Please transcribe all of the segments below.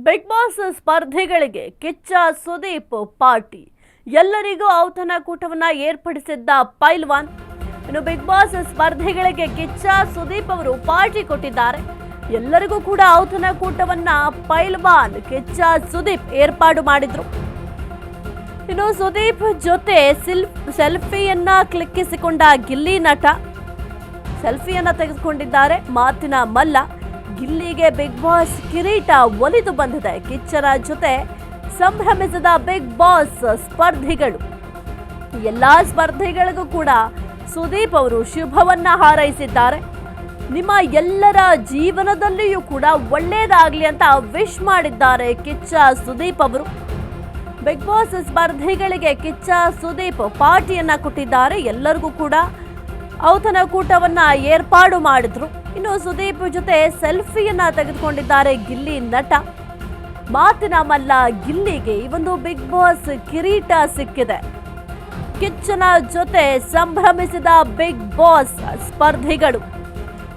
Big Boss ಸ್ಪರ್ಧಿಗಳಿಗೆ Kichcha Sudeep party. ಎಲ್ಲರಿಗೂ ಔತಣಕೂಟವನ್ನ ಏರ್ಪಡಿಸಿದ್ದ ಪೈಲ್ವಾನ್. ಇನ್ನು ಬಿಗ್ ಬಾಸ್ ಸ್ಪರ್ಧಿಗಳಿಗೆ ಕಿಚ್ಚ ಸುದೀಪ್ ಅವರು ಪಾರ್ಟಿ ಕೊಟ್ಟಿದ್ದಾರೆ. ಎಲ್ಲರಿಗೂ ಕೂಡ ಔತಣಕೂಟವನ್ನ ಪೈಲ್ವಾನ್ ಕಿಚ್ಚ ಸುದೀಪ್ ಏರ್ಪಾಡು ಮಾಡಿದ್ರು. ಇನ್ನು ಸುದೀಪ್ ಜೊತೆ ಸೆಲ್ಫಿಯನ್ನ ಕ್ಲಿಕ್ಕಿಸಿಕೊಂಡ ಗಿಲ್ಲಿ ನಟ ಸೆಲ್ಫಿಯನ್ನ ತೆಗೆದುಕೊಂಡಿದ್ದಾರೆ. ಮಾತಿನ ಮಲ್ಲ. ಗಿಲ್ಲಿಗೆ ಬಿಗ್ ಬಾಸ್ ಕಿರೀಟ ಒಲಿದು ಬಂದಿದೆ. ಕಿಚ್ಚರ ಜೊತೆ ಸಂಭ್ರಮಿಸಿದ ಬಿಗ್ ಬಾಸ್ ಸ್ಪರ್ಧಿಗಳು. ಎಲ್ಲಾ ಸ್ಪರ್ಧಿಗಳಿಗೂ ಕೂಡ ಸುದೀಪ್ ಅವರು ಶುಭವನ್ನ ಹಾರೈಸಿದ್ದಾರೆ. ನಿಮ್ಮ ಎಲ್ಲರ ಜೀವನದಲ್ಲಿಯೂ ಕೂಡ ಒಳ್ಳೆಯದಾಗ್ಲಿ ಅಂತ ವಿಶ್ ಮಾಡಿದ್ದಾರೆ ಕಿಚ್ಚ ಸುದೀಪ್ ಅವರು. ಬಿಗ್ ಬಾಸ್ ಸ್ಪರ್ಧಿಗಳಿಗೆ ಕಿಚ್ಚ ಸುದೀಪ್ ಪಾರ್ಟಿಯನ್ನ ಕೊಟ್ಟಿದ್ದಾರೆ. ಎಲ್ಲರಿಗೂ ಕೂಡ ಔತಣಕೂಟವನ್ನ ಏರ್ಪಾಡು ಮಾಡಿದ್ರು. ಇನ್ನು ಸುದೀಪ್ ಜೊತೆ ಸೆಲ್ಫಿಯನ್ನ ತೆಗೆದುಕೊಂಡಿದ್ದಾರೆ ಗಿಲ್ಲಿ ನಟ. ಮಾತಿನ ಮಲ್ಲ ಗಿಲ್ಲಿಗೆ ಈ ಒಂದು ಬಿಗ್ ಬಾಸ್ ಕಿರೀಟ ಸಿಕ್ಕಿದೆ. ಕಿಚ್ಚನ ಜೊತೆ ಸಂಭ್ರಮಿಸಿದ ಬಿಗ್ ಬಾಸ್ ಸ್ಪರ್ಧಿಗಳು.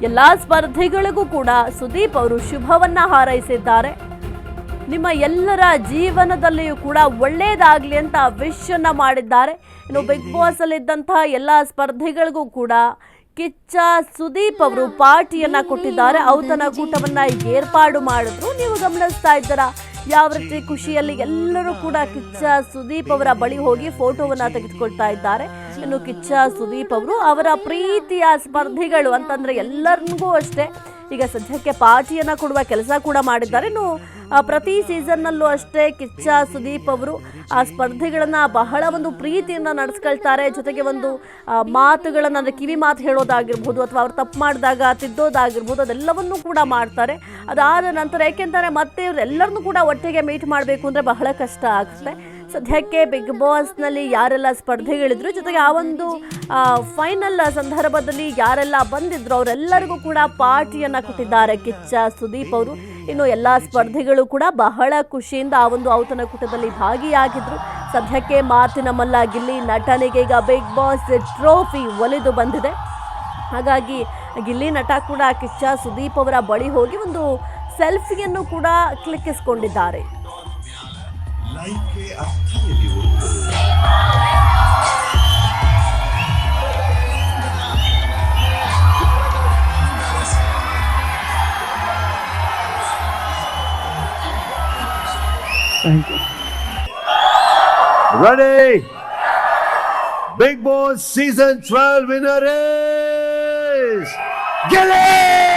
ಎಲ್ಲಾ ಸ್ಪರ್ಧಿಗಳಿಗೂ ಕೂಡ ಸುದೀಪ್ ಅವರು ಶುಭವನ್ನ ಹಾರೈಸಿದ್ದಾರೆ. ನಿಮ್ಮ ಎಲ್ಲರ ಜೀವನದಲ್ಲಿಯೂ ಕೂಡ ಒಳ್ಳೆಯದಾಗ್ಲಿ ಅಂತ ವಿಶ್ ಅನ್ನ ಮಾಡಿದ್ದಾರೆ. ಇನ್ನು ಬಿಗ್ ಬಾಸ್ ಅಲ್ಲಿದ್ದಂತಹ ಎಲ್ಲ ಸ್ಪರ್ಧಿಗಳಿಗೂ ಕೂಡ ಕಿಚ್ಚ ಸುದೀಪ್ ಅವರು ಪಾರ್ಟಿಯನ್ನ ಕೊಟ್ಟಿದ್ದಾರೆ. ಔತಣಕೂಟವನ್ನ ಏರ್ಪಾಡು ಮಾಡಿದ್ರು. ನೀವು ಗಮನಿಸ್ತಾ ಇದ್ದೀರಾ ಯಾವ ರೀತಿ ಖುಷಿಯಲ್ಲಿ ಎಲ್ಲರೂ ಕೂಡ ಕಿಚ್ಚ ಸುದೀಪ್ ಅವರ ಬಳಿ ಹೋಗಿ ಫೋಟೋವನ್ನ ತೆಗೆದುಕೊಳ್ತಾ ಇದ್ದಾರೆ. ಇನ್ನು ಕಿಚ್ಚ ಸುದೀಪ್ ಅವರು ಅವರ ಪ್ರೀತಿಯ ಸ್ಪರ್ಧಿಗಳು ಅಂತಂದ್ರೆ ಎಲ್ಲರಿಗೂ ಅಷ್ಟೇ ಈಗ ಸದ್ಯಕ್ಕೆ ಪಾರ್ಟಿಯನ್ನ ಕೊಡುವ ಕೆಲಸ ಕೂಡ ಮಾಡಿದ್ದಾರೆ. ಇನ್ನು ಪ್ರತಿ ಸೀಸನ್ನಲ್ಲೂ ಅಷ್ಟೇ ಕಿಚ್ಚ ಸುದೀಪ್ ಅವರು ಆ ಸ್ಪರ್ಧಿಗಳನ್ನ ಬಹಳ ಒಂದು ಪ್ರೀತಿಯನ್ನ ನಡೆಸ್ಕೊಳ್ತಾರೆ. ಜೊತೆಗೆ ಒಂದು ಮಾತುಗಳನ್ನ ಅಂದರೆ ಕಿವಿ ಮಾತು ಹೇಳೋದಾಗಿರ್ಬೋದು ಅಥವಾ ಅವ್ರು ತಪ್ಪು ಮಾಡಿದಾಗ ತಿದ್ದೋದಾಗಿರ್ಬೋದು ಅದೆಲ್ಲವನ್ನೂ ಕೂಡ ಮಾಡ್ತಾರೆ. ಅದಾದ ನಂತರ ಏಕೆಂದರೆ ಮತ್ತೆ ಇವರೆಲ್ಲರನ್ನೂ ಕೂಡ ಒಟ್ಟಿಗೆ ಮೀಟ್ ಮಾಡಬೇಕು ಅಂದರೆ ಬಹಳ ಕಷ್ಟ ಆಗುತ್ತೆ. ಸದ್ಯಕ್ಕೆ ಬಿಗ್ ಬಾಸ್ನಲ್ಲಿ ಯಾರೆಲ್ಲ ಸ್ಪರ್ಧಿಗಳಿದ್ರು ಜೊತೆಗೆ ಆ ಒಂದು ಫೈನಲ್ ಸಂದರ್ಭದಲ್ಲಿ ಯಾರೆಲ್ಲ ಬಂದಿದ್ರು ಅವರೆಲ್ಲರಿಗೂ ಕೂಡ ಪಾರ್ಟಿಯನ್ನ ಕೊಟ್ಟಿದ್ದಾರೆ ಕಿಚ್ಚ ಸುದೀಪ್ ಅವರು. ಇನ್ನು ಎಲ್ಲ ಸ್ಪರ್ಧಿಗಳು ಕೂಡ ಬಹಳ ಖುಷಿಯಿಂದ ಆ ಒಂದು ಔತಣಕೂಟದಲ್ಲಿ ಭಾಗಿಯಾಗಿದ್ರು. ಸದ್ಯಕ್ಕೆ ಮಾತಿನ ಮಲ್ಲ ಗಿಲ್ಲಿ ನಟನಿಗೆ ಈಗ ಬಿಗ್ ಬಾಸ್ ಟ್ರೋಫಿ ಒಲಿದು ಬಂದಿದೆ. ಹಾಗಾಗಿ ಗಿಲ್ಲಿ ನಟ ಕೂಡ ಕಿಚ್ಚ ಸುದೀಪ್ ಅವರ ಬಳಿ ಹೋಗಿ ಒಂದು ಸೆಲ್ಫಿಯನ್ನು ಕೂಡ ಕ್ಲಿಕ್ಕಿಸಿಕೊಂಡಿದ್ದಾರೆ. Thank you. Ready? Big Boss Season 12 winner is Gilly!